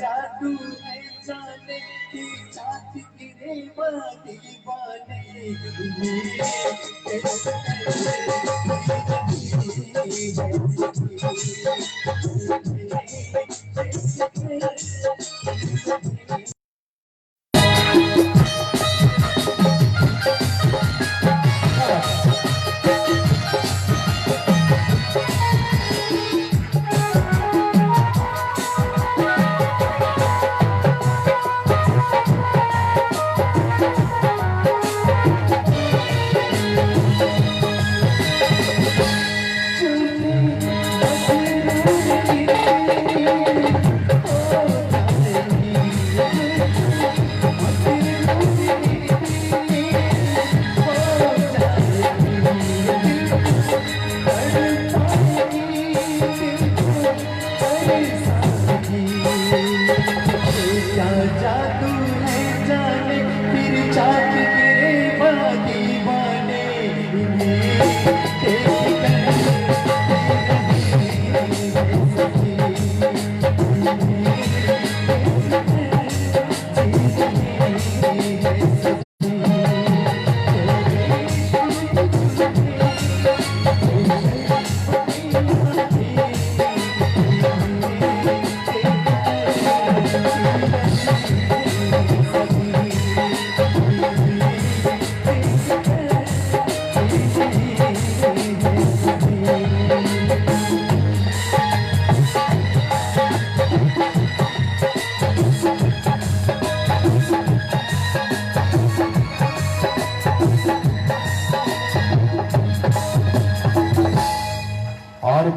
जादू है जाने की साथ गिरे दीवाने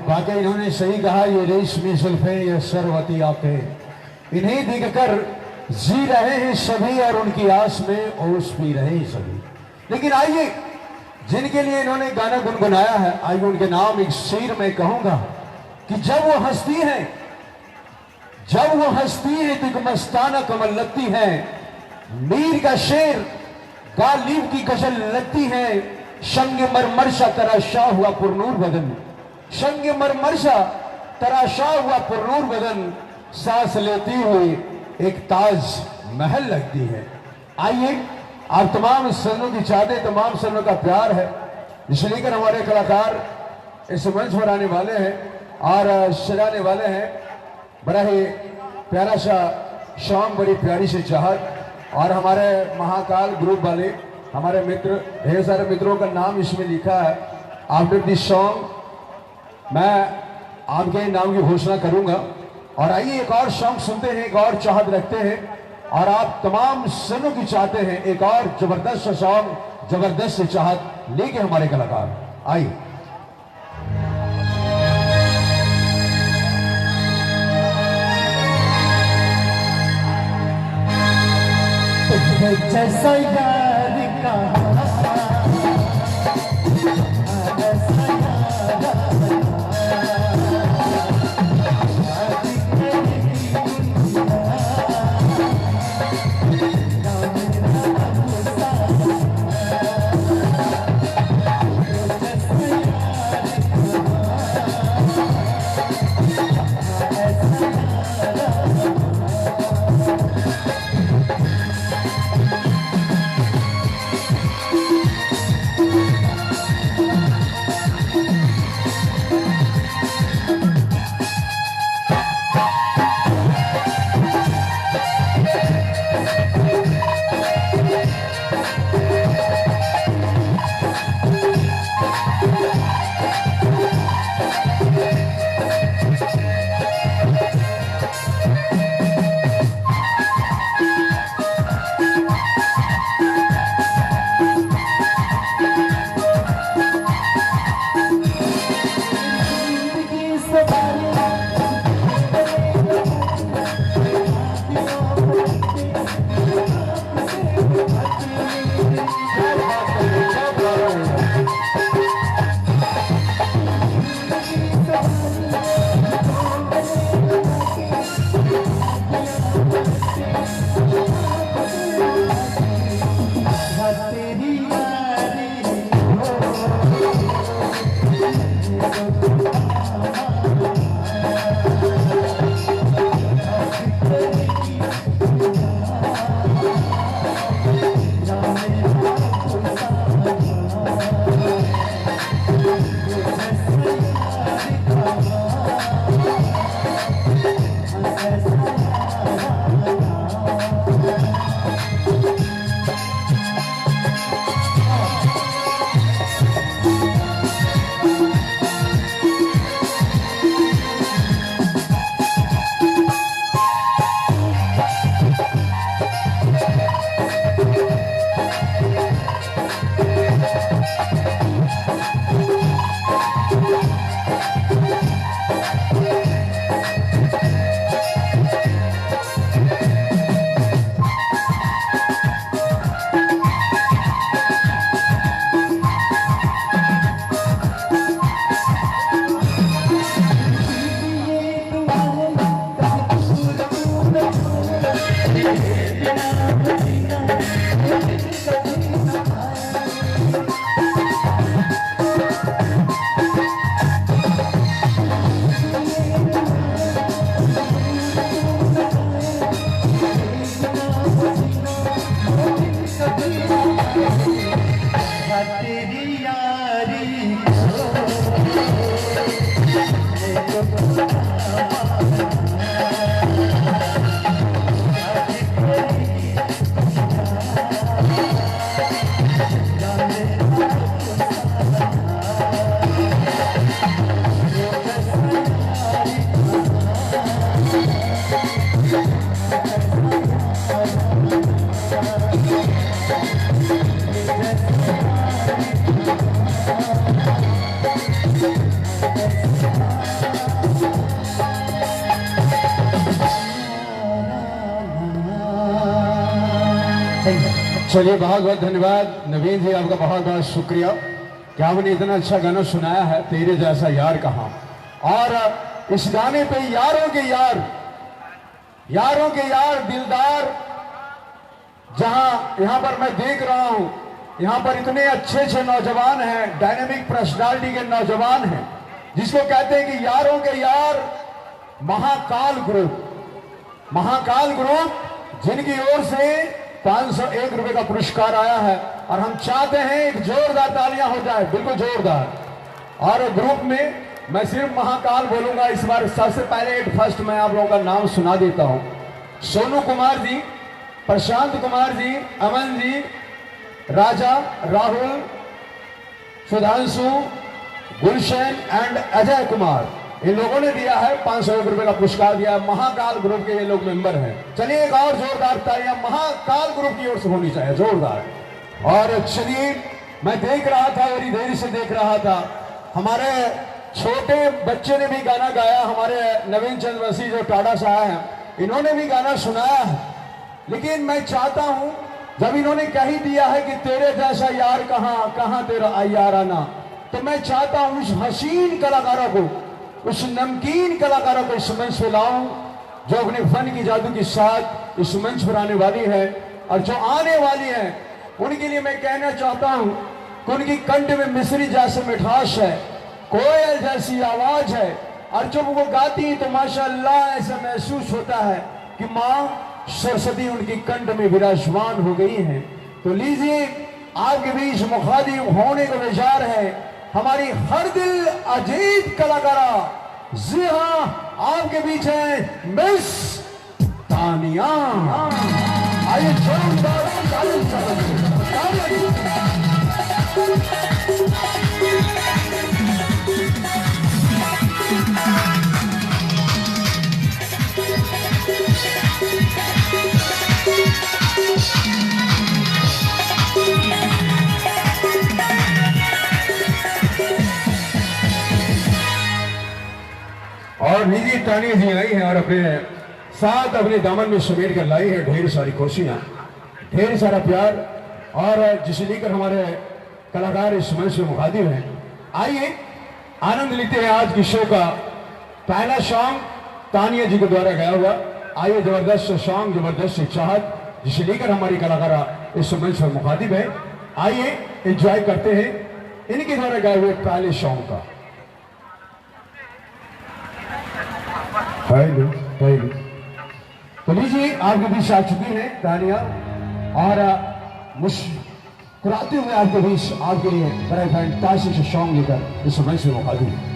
वाकई इन्होंने सही कहा, ये रेशमी जुल्फे ये सरवती आंखें, इन्हें देखकर जी रहे हैं सभी और उनकी आस में ओस पी रहे हैं सभी। लेकिन आइए, जिनके लिए इन्होंने गाना गुनगुनाया है, आइए उनके नाम एक शेर में कहूंगा कि जब वो हंसती है तो एक मस्ताना कमल लगती है। मीर का शेर गालिब की गजल लगती है। शंग मरमरशा तराशा हुआ पुरनूर बदन, शंग मरमरशा तराशा हुआ पुरनूर बदन, सांस लेती हुई एक ताज महल लगती है। आइए, आप तमाम सनों की चाहते, तमाम सनों का प्यार है, जिसे लेकर हमारे कलाकार इस मंच पर आने वाले हैं और सजाने वाले हैं। बड़ा ही प्यारा सा सॉन्ग, बड़ी प्यारी सी चाहत, और हमारे महाकाल ग्रुप वाले हमारे मित्र, ढेर सारे मित्रों का नाम इसमें लिखा है। आफ्टर दिस सॉन्ग मैं आपके नाम की घोषणा करूंगा। और आइए एक और सॉन्ग सुनते हैं, एक और चाहत रखते हैं, और आप तमाम सनों की चाहते हैं एक और जबरदस्त सॉन्ग, जबरदस्त चाहत लेके हमारे कलाकार आइए। जैसा यार का चलिए बहुत बहुत धन्यवाद नवीन जी, आपका बहुत बहुत शुक्रिया कि आपने इतना अच्छा गाना सुनाया है, तेरे जैसा यार कहाँ। और इस गाने पे यारों के यार दिलदार, जहां यहां पर मैं देख रहा हूं, यहां पर इतने अच्छे अच्छे नौजवान हैं, डायनेमिक पर्सनालिटी के नौजवान हैं, जिसको कहते हैं कि यारों के यार महाकाल ग्रुप जिनकी ओर से 501 रुपए का पुरस्कार आया है। और हम चाहते हैं एक जोरदार तालियां हो जाए, बिल्कुल जोरदार। और ग्रुप में मैं सिर्फ महाकाल बोलूंगा इस बार। सबसे पहले फर्स्ट मैं आप लोगों का नाम सुना देता हूं। सोनू कुमार जी, प्रशांत कुमार जी, अमन जी, राजा, राहुल, सुधांशु, गुलशन एंड अजय कुमार, इन लोगों ने दिया है 501 रुपए का पुरस्कार दिया है। महाकाल ग्रुप के ये लोग मेंबर हैं। चलिए एक और जोरदार तालियां महाकाल ग्रुप की ओर से होनी चाहिए, जोरदार। और चलिए मैं देख रहा था, बड़ी देर से देख रहा था, हमारे छोटे बच्चे ने भी गाना गाया, हमारे नवीन चंद्रवंशी जो टाटा साहब हैं, इन्होंने भी गाना सुनाया है। लेकिन मैं चाहता हूं, जब इन्होंने कह ही दिया है कि तेरे जैसा यार कहाँ, कहाँ तेरा याराना, तो मैं चाहता हूं उस हसीन कलाकारों को, उस नमकीन कलाकारों को इस मंच पे लाऊं, जो अपने फन की जादू के साथ इस मंच पर आने वाली है। और जो आने वाली है उनके लिए मैं कहना चाहता हूं कि उनकी कंठ में मिश्री जैसे मिठास है, कोयल जैसी आवाज है, और जब वो गाती है तो माशाअल्लाह ऐसा महसूस होता है कि माँ सरस्वती उनकी कंठ में विराजमान हो गई है। तो लीजिए आपके बीच मुखातिब होने को विचार है हमारी हर दिल अजीत कलाकारा, जी हाँ आपके बीच है मिस तानिया। आइए जोरदार और निजी तानिया जी आई हैं और अपने साथ अपने दामन में समेट कर लाई है ढेर सारी खुशियां, ढेर सारा प्यार, और जिसे लेकर हमारे कलाकार इस मंच में मुखातिब हैं। आइए आनंद लेते हैं आज की शो का पहला सॉन्ग तानिया जी के द्वारा गाया हुआ। आइए जबरदस्त सॉन्ग, जबरदस्त चाहत, जिसे लेकर हमारी कलाकारा इस मंच पर मुखातिब है। आइए एंजॉय करते हैं इनके द्वारा गाए हुए पहले सॉन्ग का। तो लीजिए आपके बीच आ चुकी है तानिया, और मुस्कुराते हुए आपके बीच आपके लिए बड़े फैंटास्टिक से सॉन्ग लेकर इस मंच में मुखातिब है।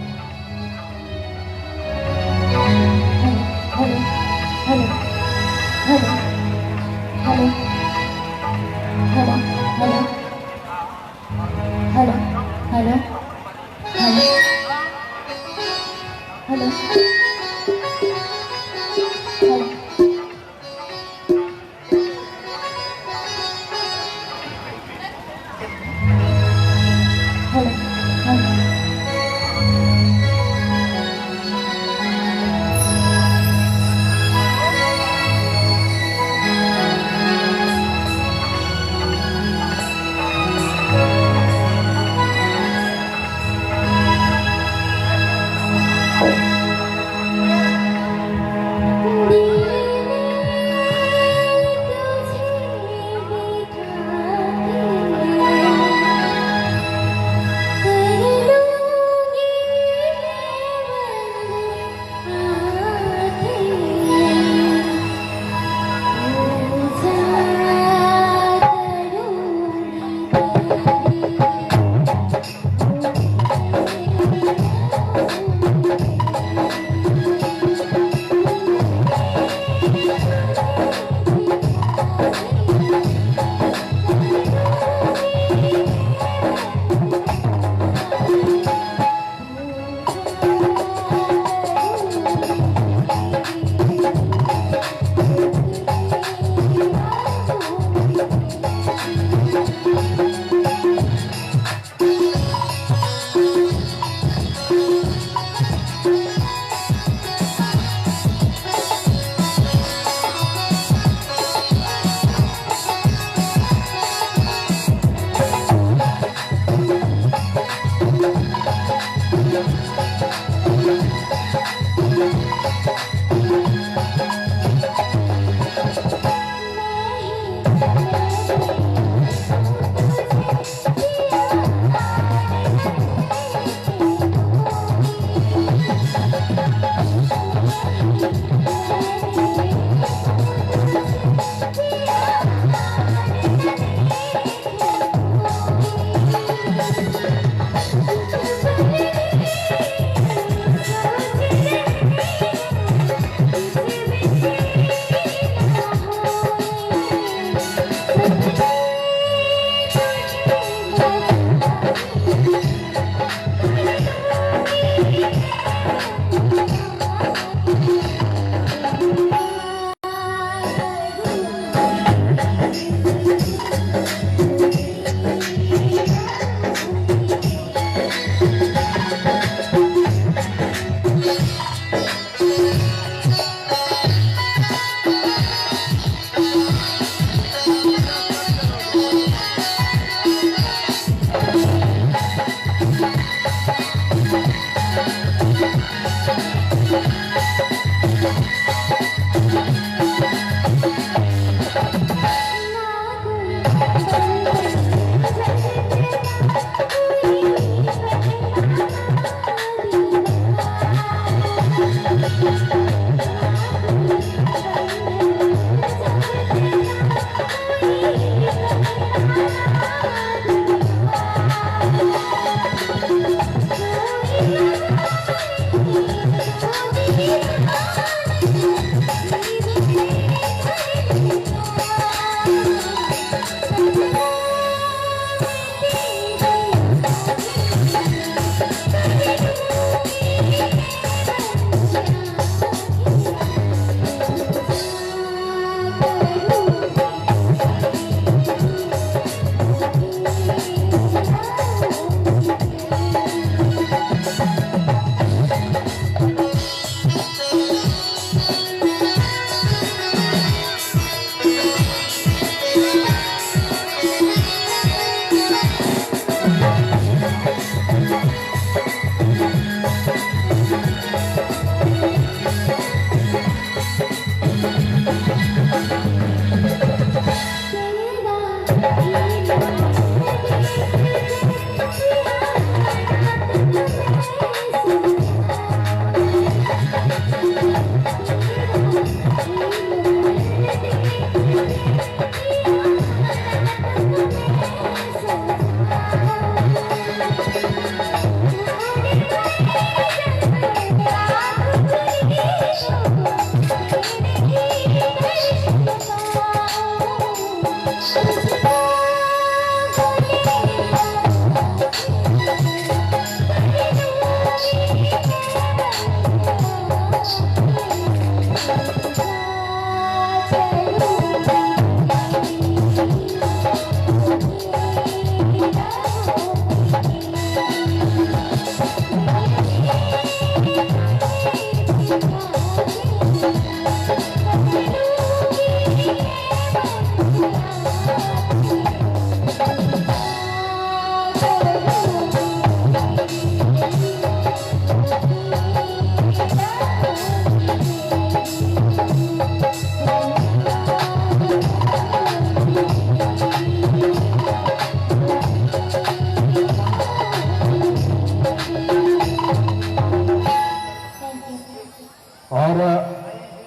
और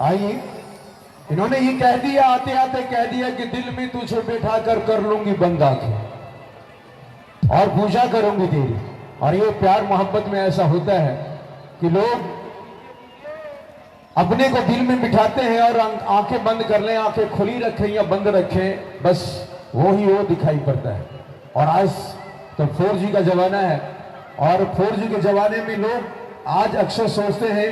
आइए, इन्होंने ये कह दिया, आते आते कह दिया कि दिल में तुझे बैठा कर लूंगी बंद आंखें और पूजा करूंगी तेरी। और ये प्यार मोहब्बत में ऐसा होता है कि लोग अपने को दिल में बिठाते हैं और आंखें बंद कर लें, आंखें खुली रखें या बंद रखें, बस वो ही वो दिखाई पड़ता है। और आज तो 4G का जमाना है और 4G के जमाने में लोग आज अक्सर सोचते हैं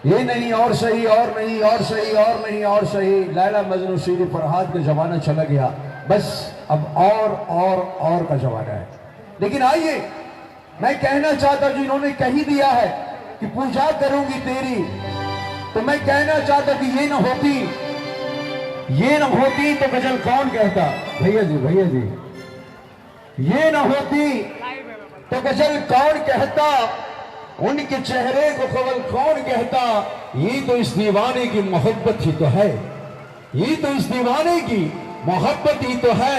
ये नहीं और सही, और नहीं और सही, और नहीं और सही, लैला मजनू शीर फरहाद का जमाना चला गया, बस अब और का जमाना है। लेकिन आइए, मैं कहना चाहता हूं, इन्होंने कह ही दिया है कि पूजा करूंगी तेरी, तो मैं कहना चाहता कि ये न होती तो गजल कौन कहता। भैया जी, ये न होती तो गजल कौन कहता, उनके चेहरे को कवल कौन कहता। ये तो इस दीवाने की मोहब्बत ही तो है, ये तो इस दीवाने की मोहब्बत ही तो है,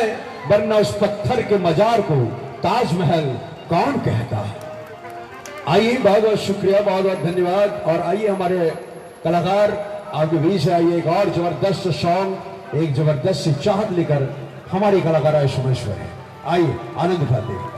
वरना उस पत्थर के मजार को ताजमहल कौन कहता। आइए, बहुत बहुत शुक्रिया, बहुत बहुत धन्यवाद। और आइए हमारे कलाकार आपके बीच से आइए, एक और जबरदस्त सॉन्ग, एक जबरदस्त सी चाहत लेकर हमारे कलाकार आए सोमेश्वर है। आइए आनंद उठाते हैं।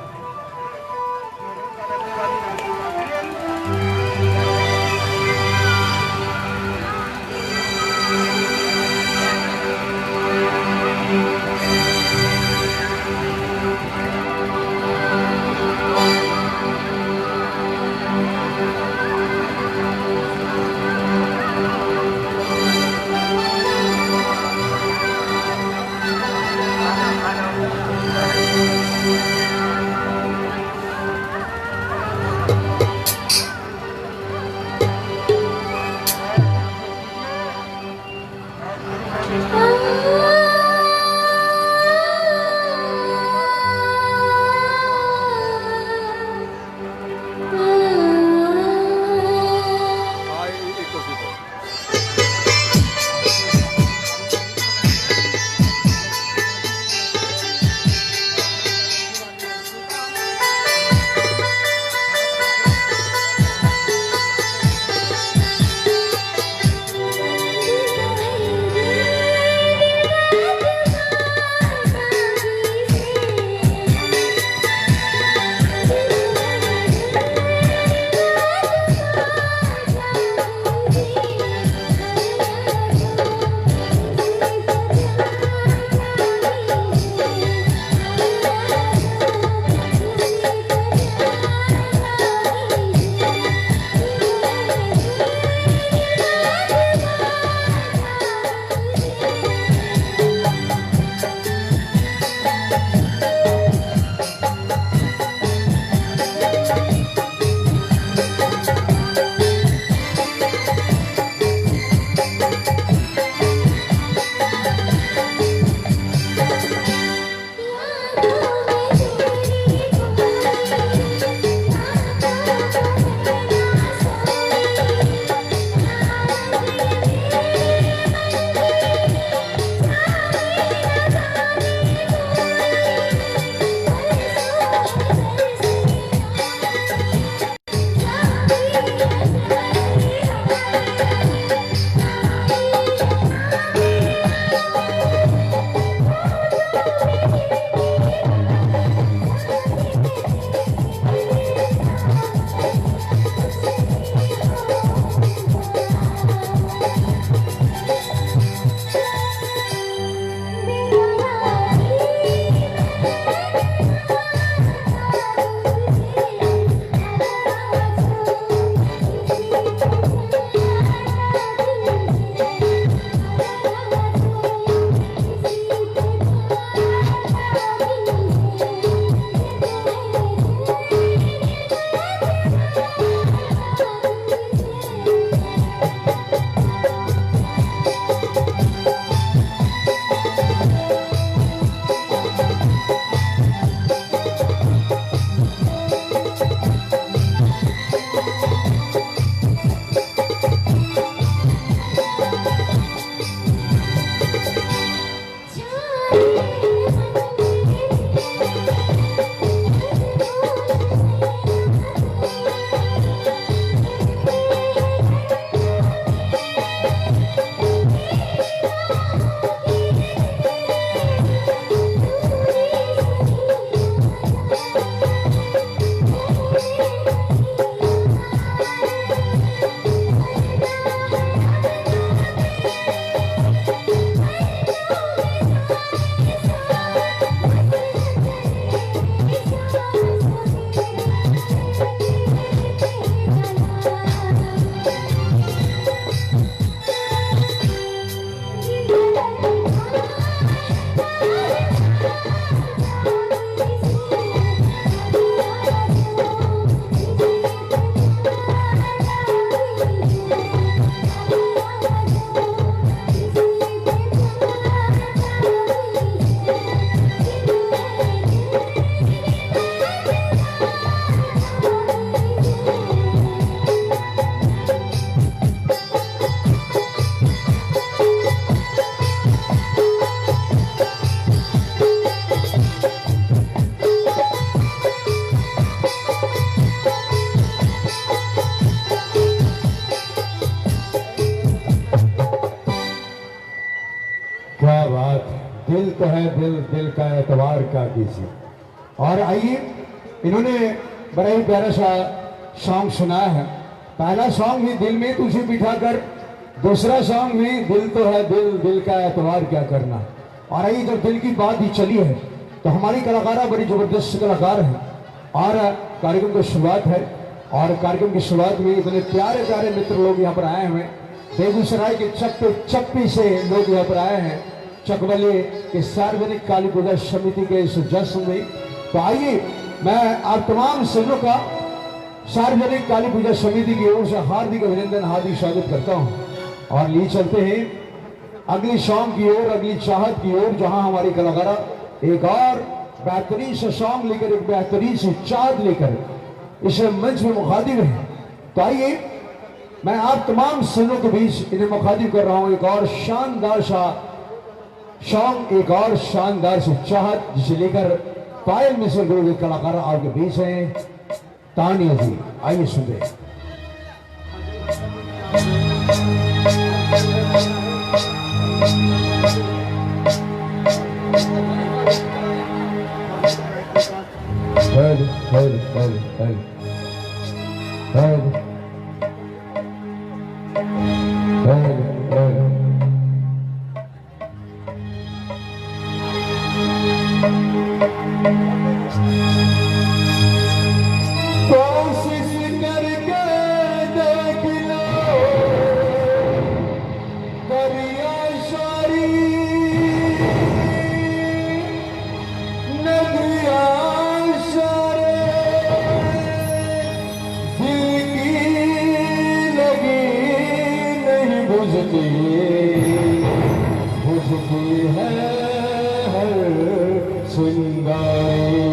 दिल तो है दिल, दिल का एतबार क्या कीजिए। और आइए, इन्होंने बड़ा ही प्यारा सा सॉन्ग सुनाया है। पहला सॉन्ग भी दिल में तुझे बिठा कर, दूसरा सॉन्ग भी दिल तो है दिल, दिल का एतबार क्या करना। और आइए, जब दिल की बात ही चली है तो हमारी कलाकारा बड़ी जबरदस्त कलाकार है और कार्यक्रम की शुरुआत है। और कार्यक्रम की शुरुआत में इतने प्यारे प्यारे मित्र लोग यहाँ पर आए हुए, बेगूसराय के चप्पे चप्पी से लोग यहाँ पर आए हैं, चकबले के सार्वजनिक काली पूजा समिति के इस जश्न में। तो आइए, मैं आप तमाम सभी का सार्वजनिक काली पूजा समिति की ओर से हार्दिक अभिनंदन, हार्दिक स्वागत करता हूँ। और लिए चलते हैं अगली सॉन्ग की ओर, अगली चाहत की ओर, जहां हमारी कलाकारा एक और बेहतरीन से सॉन्ग लेकर, एक बेहतरीन से चाहत लेकर इस मंच में मुखातिब है। तो आइए, मैं आप तमाम सुनों के बीच इन्हें मुखातिब कर रहा हूं एक और शानदार सा सॉन्ग, एक और शानदार से चाहत, जिसे लेकर पायल मिश्र गुरु के कलाकार आपके बीच हैं, तानिया जी। आइए सुनते हैं। Hadi, hadi, hadi, hadi. Hadi. Hadi, hadi. कोशिश करके देख लो दरिया शारी नदिया शारे दिल की लगी नहीं बुझती, बुझती है हर चिंगारी।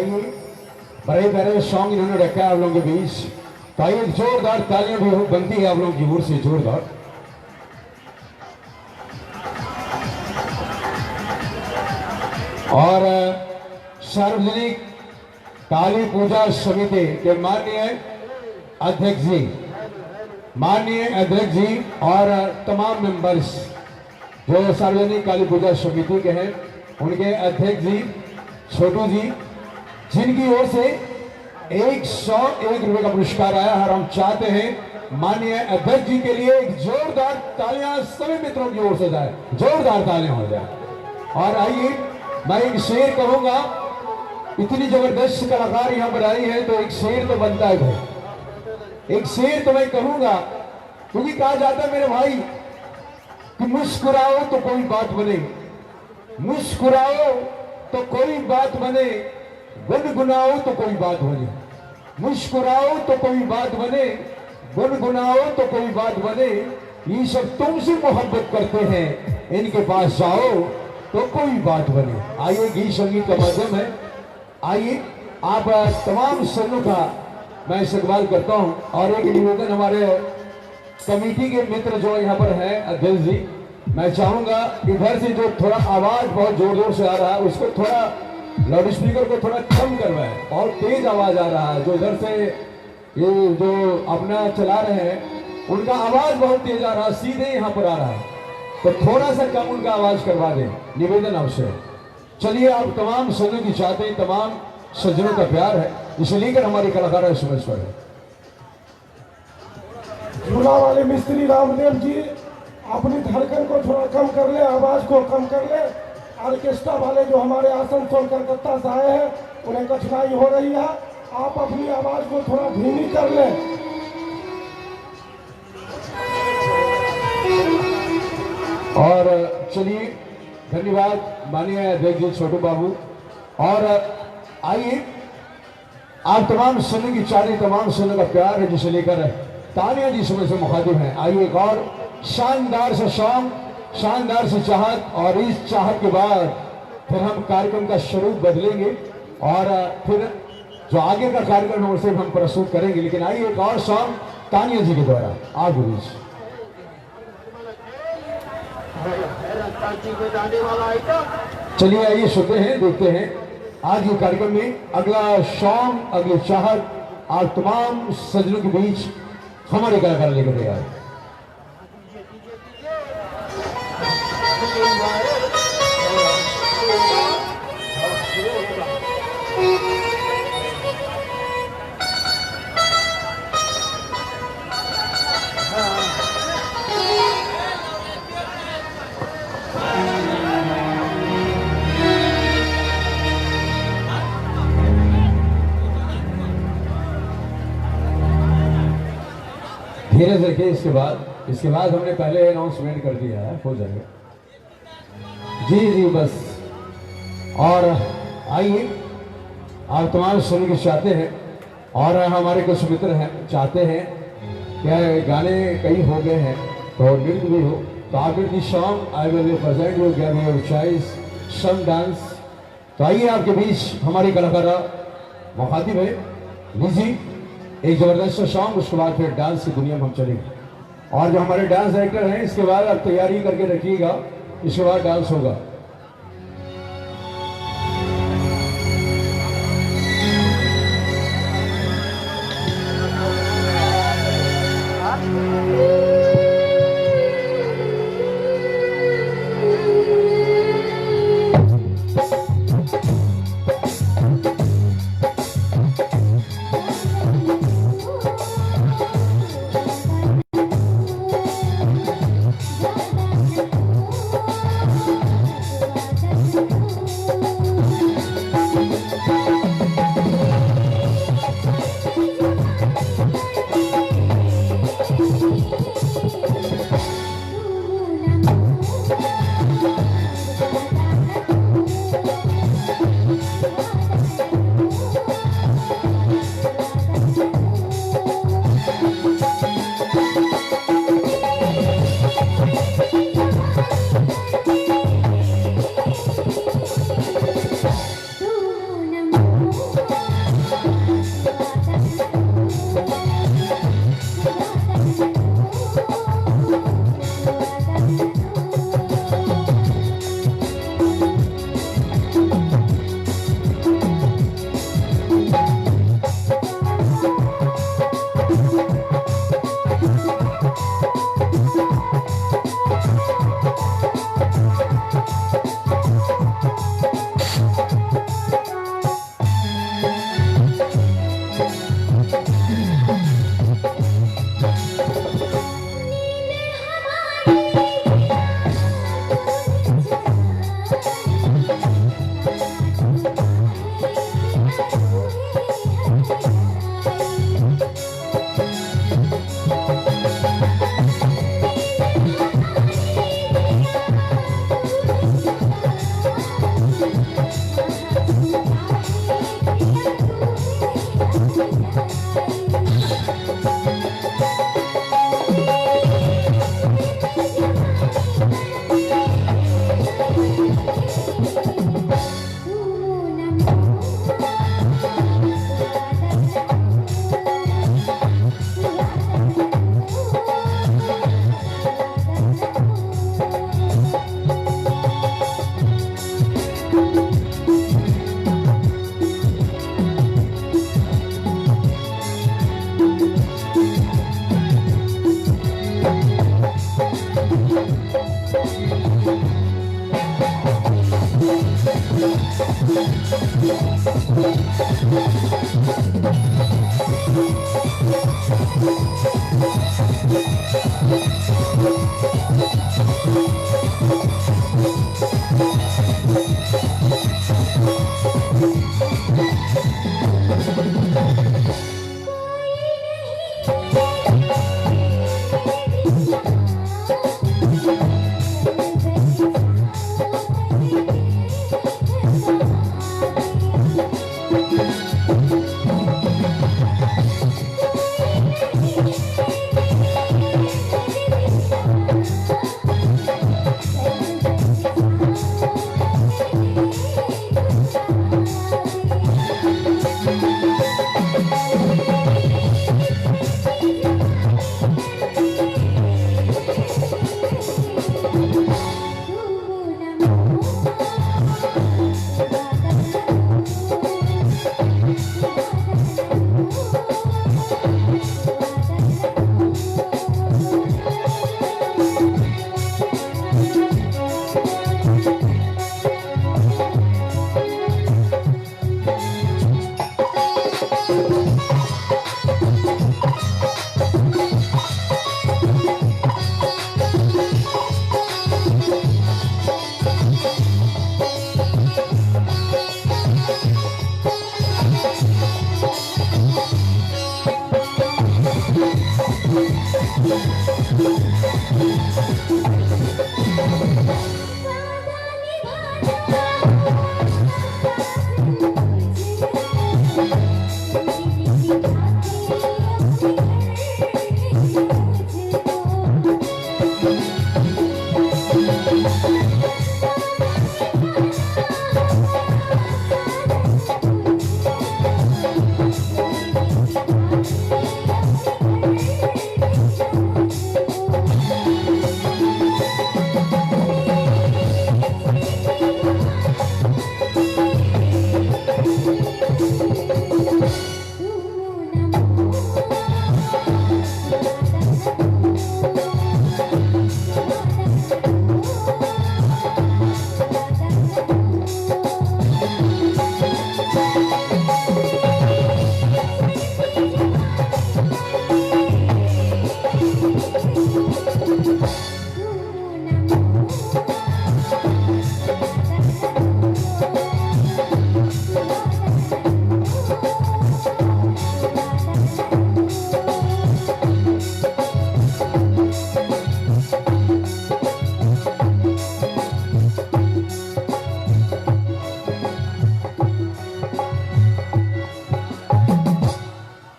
आइए बड़े प्यारे सॉन्ग इन्होंने रखा है आप लोगों के बीच, तो आइए जोरदार तालियां भी बनती है आप लोगों की ओर से जोरदार। और सार्वजनिक काली पूजा समिति के माननीय अध्यक्ष जी, माननीय अध्यक्ष जी और तमाम मेंबर्स जो सार्वजनिक काली पूजा समिति के हैं, उनके अध्यक्ष जी छोटू जी, जिनकी ओर से 101 रुपए का पुरस्कार आया है। और हम चाहते हैं माननीय अध्यक्ष जी के लिए एक जोरदार तालियां सभी मित्रों की ओर से जाए, जोरदार तालियां हो जाए। और आइए मैं एक शेर कहूंगा, इतनी जबरदस्त कलाकार यहां पर आई है तो एक शेर तो बनता है भाई, एक शेर तो मैं कहूंगा, क्योंकि कहा जाता है मेरे भाई कि मुस्कुराओ तो कोई बात बने, मुस्कुराओ तो कोई बात बने, गुनगुनाओ तो कोई बात बने, मुस्कुराओ तो कोई बात बने, गुनगुनाओ तो कोई बात बने, ये सब तुमसे मोहब्बत करते हैं, इनके पास जाओ तो कोई बात बने। आइए गीत संगीत का माध्यम है, आइए आप तमाम सनों का मैं इस्तकबाल करता हूं। और एक निवेदन हमारे कमेटी के मित्र जो यहाँ पर है अध्यक्ष जी, मैं चाहूंगा इधर से जो थोड़ा आवाज बहुत जोर जोर से आ रहा है उसको थोड़ा लाउड स्पीकर को थोड़ा कम करवाएं, और तेज आवाज आ रहा है, जो इधर से ये जो अपना चला रहे हैं उनका आवाज बहुत तेज आ रहा है, सीधे यहाँ पर आ रहा है, तो थोड़ा सा कम उनका आवाज करवा दें, निवेदन आपसे। चलिए आप तमाम सजनों की चाहते हैं, तमाम सज्जनों का प्यार है, इसे लेकर हमारे कलाकार समझ पर है। झूला वाले मिस्त्री रामदेव जी अपनी धड़कन को थोड़ा कम कर ले, आवाज को कम कर ले। ऑर्केस्ट्रा वाले जो हमारे आसनसोल कलकत्ता से आए हैं उन्हें कठिनाई हो रही है, आप अपनी आवाज को थोड़ा धीमी कर ले। और चलिए धन्यवाद माननीय अध्यक्ष जी छोटू बाबू। और आइए आप तमाम सुनने की चाहते, तमाम सुनने का प्यार है जिसे लेकर तालियां जी समय से मुखातिब हैं। आइए एक और शानदार से शाम, शानदार से चाहत, और इस चाहत के बाद फिर हम कार्यक्रम का स्वरूप बदलेंगे और फिर जो आगे का कार्यक्रम है उसे हम प्रस्तुत करेंगे। लेकिन आइए एक और शाम तानिया जी के द्वारा आगे बीच। चलिए आइए सुनते हैं, देखते हैं आज के कार्यक्रम में अगला शाम, अगली चाहत आप तमाम सज्जनों के बीच हमारे कलाकार लेकर तैयार है। धीरे से देखिए, इसके बाद हमने पहले अनाउंसमेंट कर दिया है, हो जाएगा जी जी बस। और आइए आप तमाम सुनने के चाहते हैं, और हमारे कुछ मित्र हैं चाहते हैं क्या गाने कई हो गए हैं तो नृत्य भी हो, तो after this song I will present you give your choice some dance. तो आइए आपके बीच हमारी कलाकारा मुखातिब है निजी, एक जबरदस्त सॉन्ग, उसके बाद फिर डांस की दुनिया में हम चलेंगे। और जो हमारे डांस डायरेक्टर हैं इसके बाद आप तैयारी करके रखिएगा, इसके बाद डांस होगा।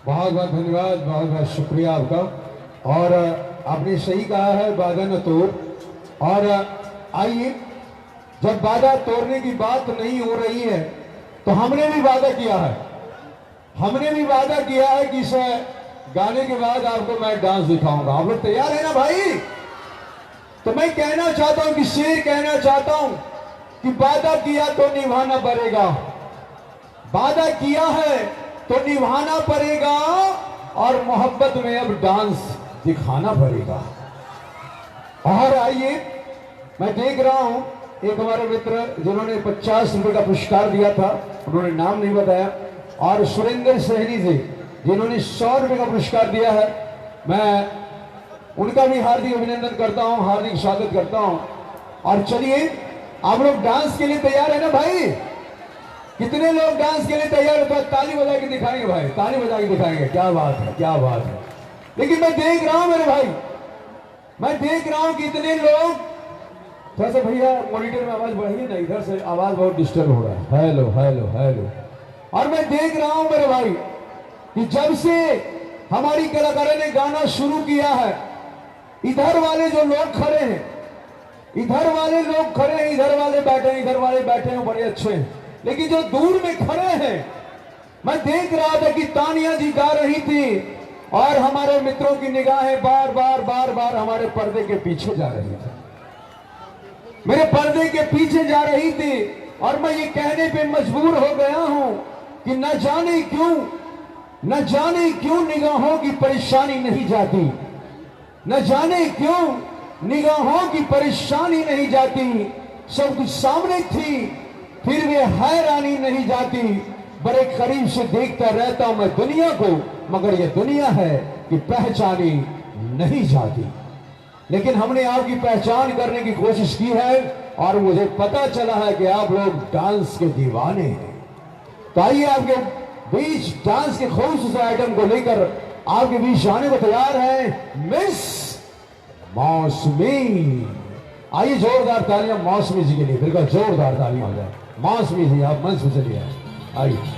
बहुत बहुत धन्यवाद, बहुत बहुत शुक्रिया आपका। और आपने सही कहा है, वादा न तोड़। और आइए, जब वादा तोड़ने की बात नहीं हो रही है तो हमने भी वादा किया है, हमने भी वादा किया है कि इस गाने के बाद आपको मैं डांस दिखाऊंगा। आप लोग तैयार है ना भाई? तो मैं कहना चाहता हूं कि शेर कहना चाहता हूं कि वादा किया तो निभाना पड़ेगा, वादा किया है तो निभाना पड़ेगा, और मोहब्बत में अब डांस दिखाना पड़ेगा। और आइए, मैं देख रहा हूं एक हमारे मित्र जिन्होंने 50 रुपए का पुरस्कार दिया था, उन्होंने नाम नहीं बताया, और सुरेंद्र सहनी जी जिन्होंने 100 रुपए का पुरस्कार दिया है, मैं उनका भी हार्दिक अभिनंदन करता हूं, हार्दिक स्वागत करता हूं। और चलिए, आप लोग डांस के लिए तैयार है ना भाई? कितने लोग डांस के लिए तैयार होते हैं? ताली बजा के दिखाएंगे भाई, ताली बजा के दिखाएंगे। क्या बात है, क्या बात है। लेकिन मैं देख रहा हूं मेरे भाई, मैं देख रहा हूं कि इतने लोग, थोड़ा सा भैया मॉनिटर में आवाज बढ़ाइए ना, इधर से आवाज बहुत डिस्टर्ब हो रहा है। Hello hello hello. और मैं देख रहा हूं मेरे भाई कि जब से हमारी कलाकारों ने गाना शुरू किया है, इधर वाले जो लोग खड़े हैं, इधर वाले लोग खड़े हैं, इधर वाले बैठे हैं, इधर वाले बैठे हैं, बड़े अच्छे हैं। लेकिन जो दूर में खड़े हैं, मैं देख रहा था कि तानिया जी गा रही थी और हमारे मित्रों की निगाहें बार बार बार बार हमारे पर्दे के पीछे जा रही थी, मेरे पर्दे के पीछे जा रही थी। और मैं ये कहने पे मजबूर हो गया हूं कि न जाने क्यों निगाहों की परेशानी नहीं जाती, न जाने क्यों निगाहों की परेशानी नहीं जाती। सब कुछ सामने थी फिर भी हैरानी नहीं जाती। बड़े करीब से देखता रहता हूं मैं दुनिया को, मगर ये दुनिया है कि पहचानी नहीं जाती। लेकिन हमने आपकी पहचान करने की कोशिश की है और मुझे पता चला है कि आप लोग डांस के दीवाने हैं। तो आइए आपके बीच डांस के खूबसूरत आइटम को लेकर आपके बीच आने को तैयार है मिस मौसमी। आइए जोरदार तालियां मौसमी जी के लिए, बिल्कुल जोरदार तालियां हो जाए। मौसमी जी आप मंच पे चलिए, आइए।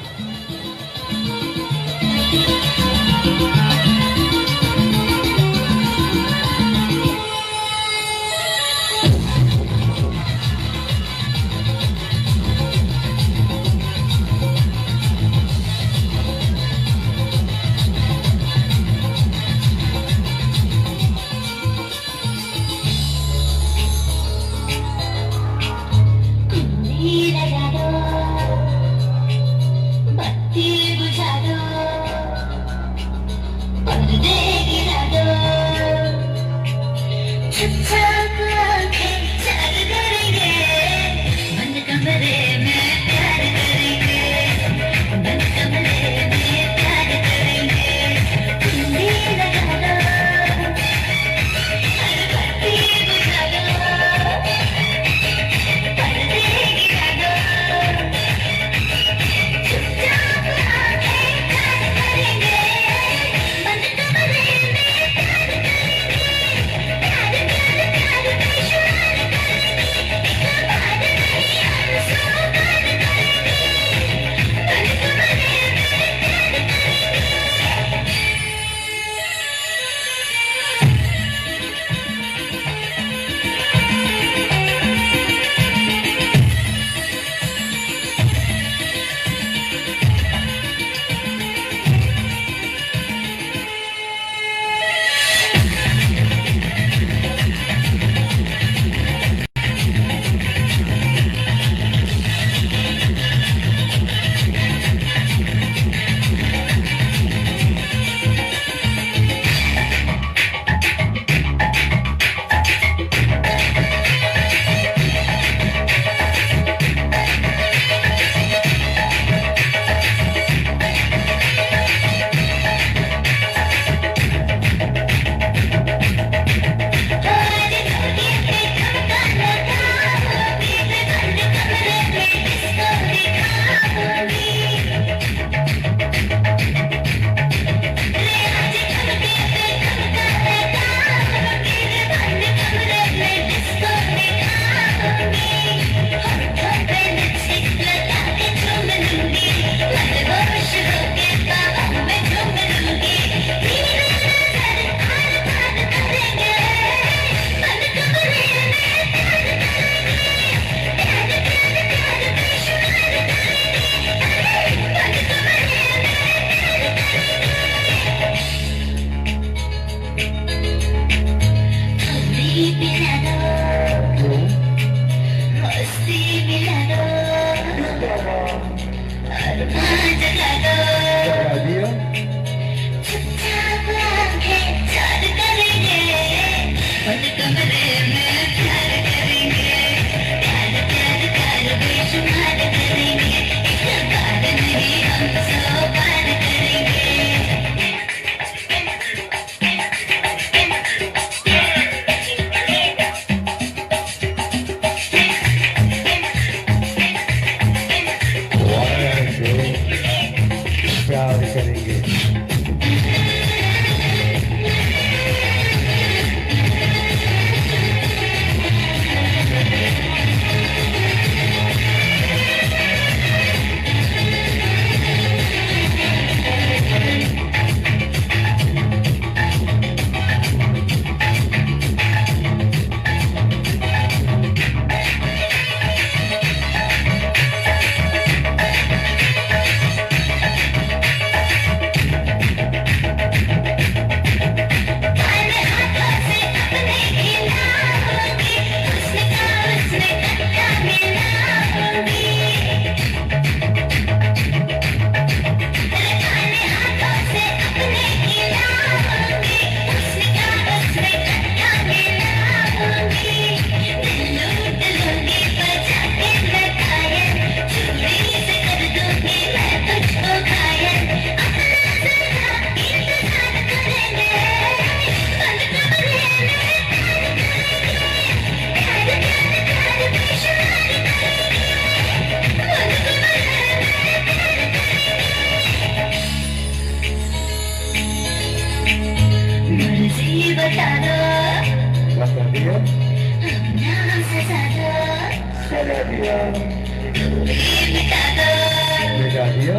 दिया।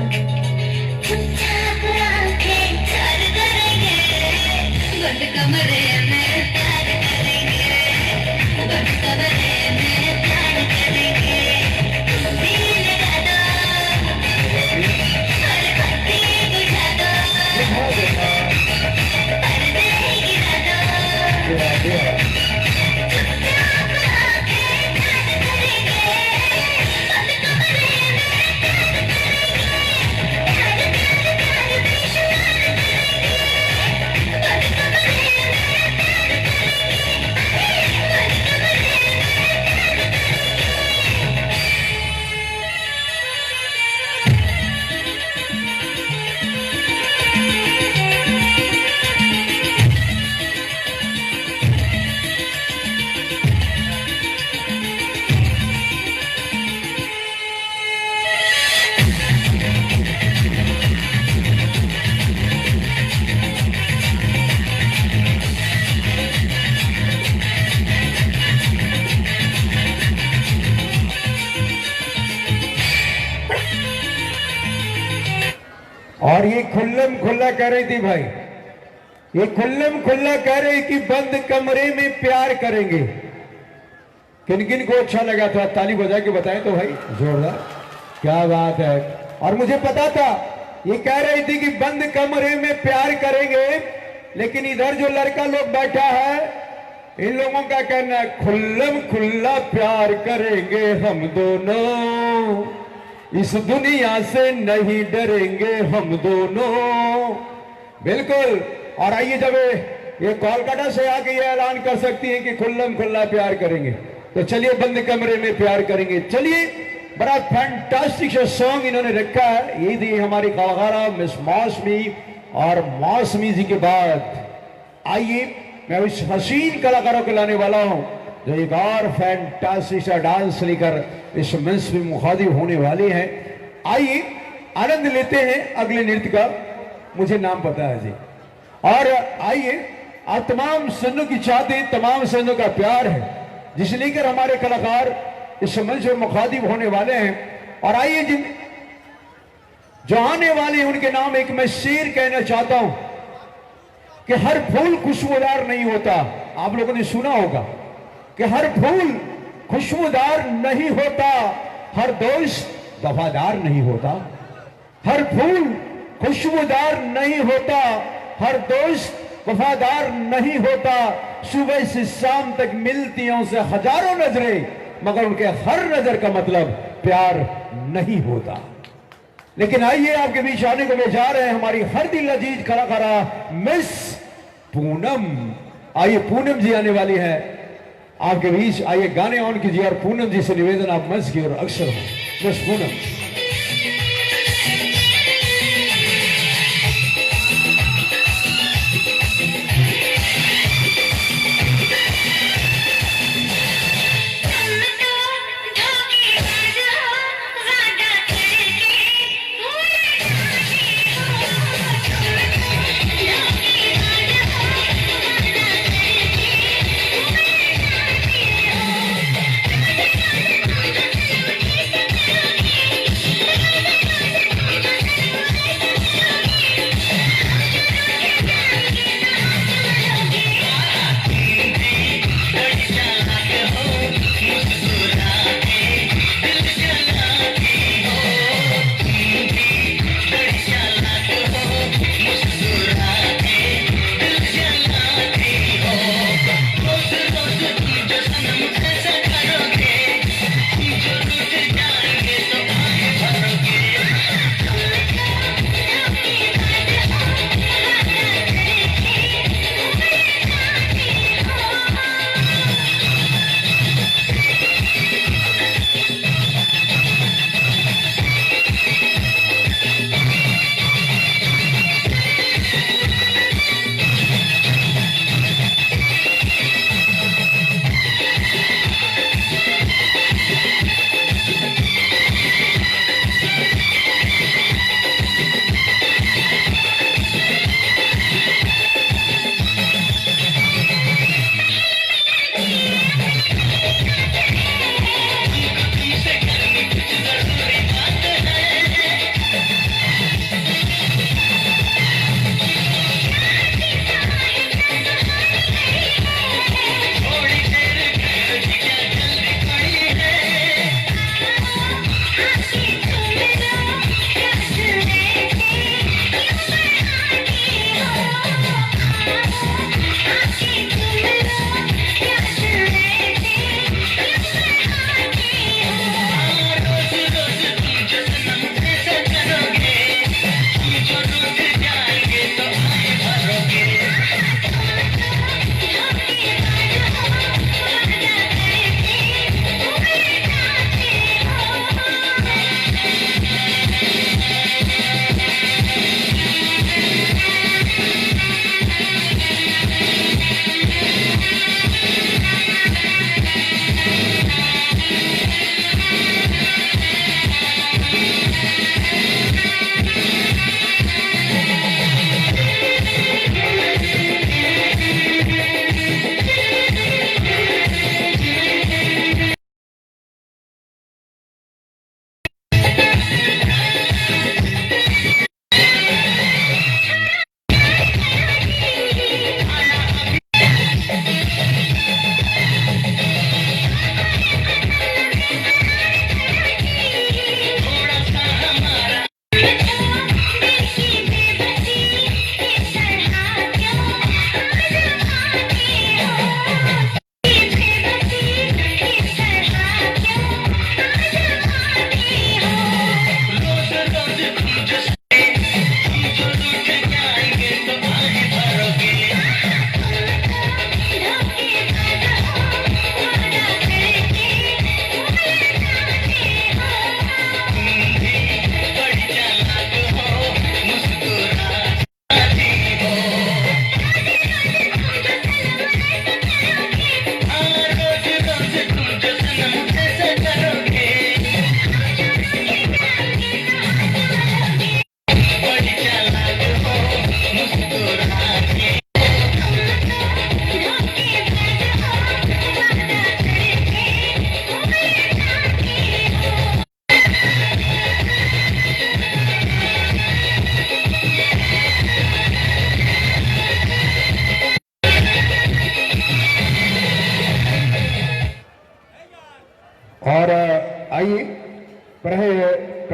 चुपचाप आंखें चार करेंगे, बंद कमरे में प्यार करेंगे, बंद कमरे में प्यार करेंगे। दिल लगा दो, हर बत्ती बुझा दो, पर्दे गिरा दो। चुपचाप आंखें चार करेंगे, बंद कमरे में प्यार और ये खुल्लम खुल्ला कह रही थी भाई, ये खुल्लम खुल्ला कह रही कि बंद कमरे में प्यार करेंगे। किन किन को अच्छा लगा था ताली बजा के बताएं तो भाई, जोरदार, क्या बात है। और मुझे पता था ये कह रही थी कि बंद कमरे में प्यार करेंगे, लेकिन इधर जो लड़का लोग बैठा है इन लोगों का कहना है खुल्लम खुल्ला प्यार करेंगे हम दोनों, इस दुनिया से नहीं डरेंगे हम दोनों। बिल्कुल। और आइए, जब ये कोलकाता से आके ये ऐलान कर सकती हैं कि खुल्लम खुल्ला प्यार करेंगे, तो चलिए बंद कमरे में प्यार करेंगे। चलिए, बड़ा फैंटास्टिक सॉन्ग इन्होंने रखा है। ये थी हमारी कलाकारा मिस मौसमी, और मौसमी जी के बाद आइए मैं उस हसीन कलाकारों को लाने वाला हूं जो एक और फैंटास्टिक सा डांस लेकर इस मंच में मुखातिब होने वाले हैं। आइए आनंद लेते हैं अगले नृत्य का, मुझे नाम पता है जी। और आइए, आप तमाम सज्जनों की चाहते, तमाम सज्जनों का प्यार है जिसे लेकर हमारे कलाकार इस मंच में मुखातिब होने वाले हैं। और आइए, जिन जो आने वाले उनके नाम एक मैं शेर कहना चाहता हूं कि हर फूल खुशबूदार नहीं होता। आप लोगों ने सुना होगा कि हर फूल खुशबूदार नहीं होता, हर दोस्त वफादार नहीं होता। हर फूल खुशबूदार नहीं होता, हर दोस्त वफादार नहीं होता। सुबह से शाम तक मिलती हैं उसे हजारों नजरें, मगर उनके हर नजर का मतलब प्यार नहीं होता। लेकिन आइए, आपके बीच आने को ले जा रहे हैं हमारी हर दिल अजीज कलाकारा मिस पूनम। आइए, पूनम जी आने वाली है आपके बीच। आइए, गाने ऑन कीजिए और पूनम जी से निवेदन आप मंच की ओर अक्सर हो। मिस पूनम। Thank you.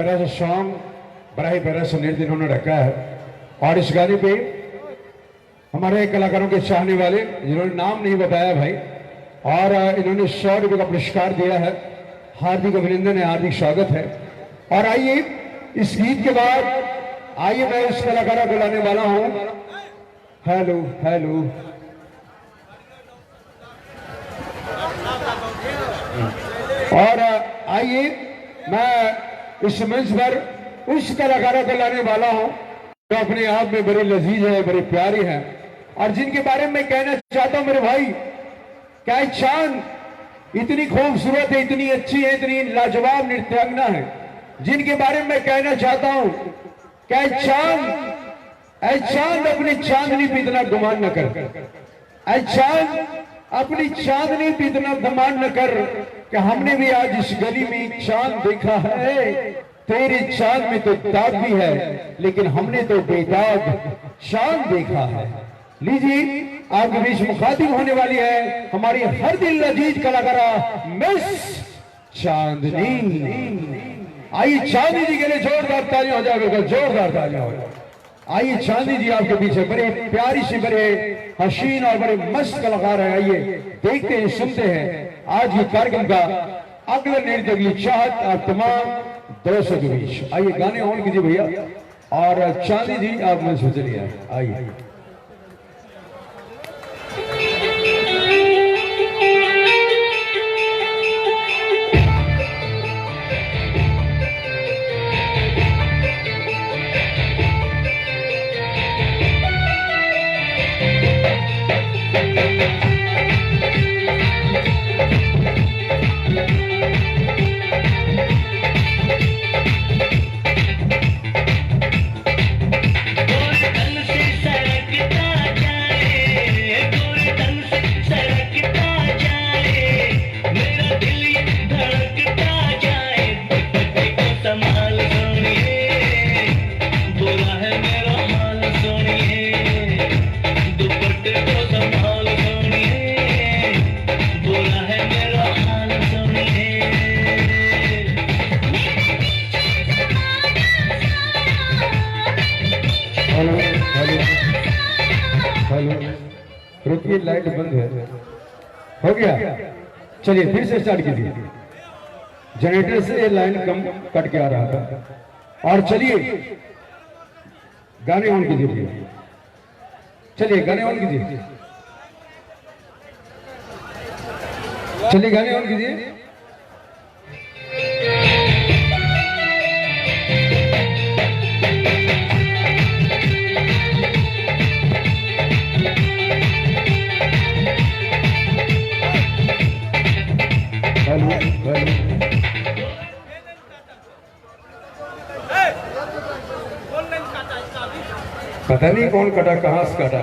प्यारा सा सॉन्ग, बड़ा ही प्यारा सा नृत्य इन्होंने रखा है। और इस गाने पे हमारे कलाकारों के चाहने वाले जिन्होंने नाम नहीं बताया भाई, और इन्होंने 100 रुपये का पुरस्कार दिया है, हार्दिक अभिनंदन है, हार्दिक स्वागत है। और आइए इस गीत के बाद आइए मैं इस कलाकारों को लाने वाला हूं। हेलो हेलो, और आइए मैं इस मंच पर उस कलाकारों को लाने वाला हूं जो अपने आप में बड़े लजीज है, बड़े प्यारे हैं, और जिनके बारे में मैं कहना चाहता हूं मेरे भाई, क्या चांद इतनी खूबसूरत है, इतनी अच्छी है, इतनी लाजवाब नृत्यांगना है, जिनके बारे में मैं कहना चाहता हूं क्या चांद अपनी चांदनी पे इतना गुमान न कर, चांद अपनी चांदनी पे इतना गुमान न कर कि हमने भी आज इस गली में एक चांद देखा है। तेरे चांद में तो दाग भी है, लेकिन हमने तो बेदाग चांद देखा है। लीजिए आपके बीच मुखातिब होने वाली है हमारी हर दिल लजीज कलाकारा मिस चांदनी। आइए चांदनी जी के लिए जोरदार तालियां हो जाएगा, जोरदार तालियां हो जाएगा। आइए चांदनी जी आपके पीछे बड़े प्यारी सी, बड़े हसीन और बड़े मस्त कलाकार है। आइए देखते हैं, सुनते हैं आज ये कार्यक्रम का अगला नृत्य, अगली चाहत आप तमाम दर्शकों के बीच। आइए गाने ऑन कीजिए भैया, और चांदनी जी आप मंच पर चलिए। आइए रुकिए, लाइट बंद है, हो गया। चलिए फिर से स्टार्ट कीजिए, जनरेटर से लाइन कम कट के आ रहा था। और चलिए गाने ऑन कीजिए, चलिए गाने ऑन कीजिए, चलिए गाने ऑन कीजिए। पता नहीं कौन कटा, कहां से कटा।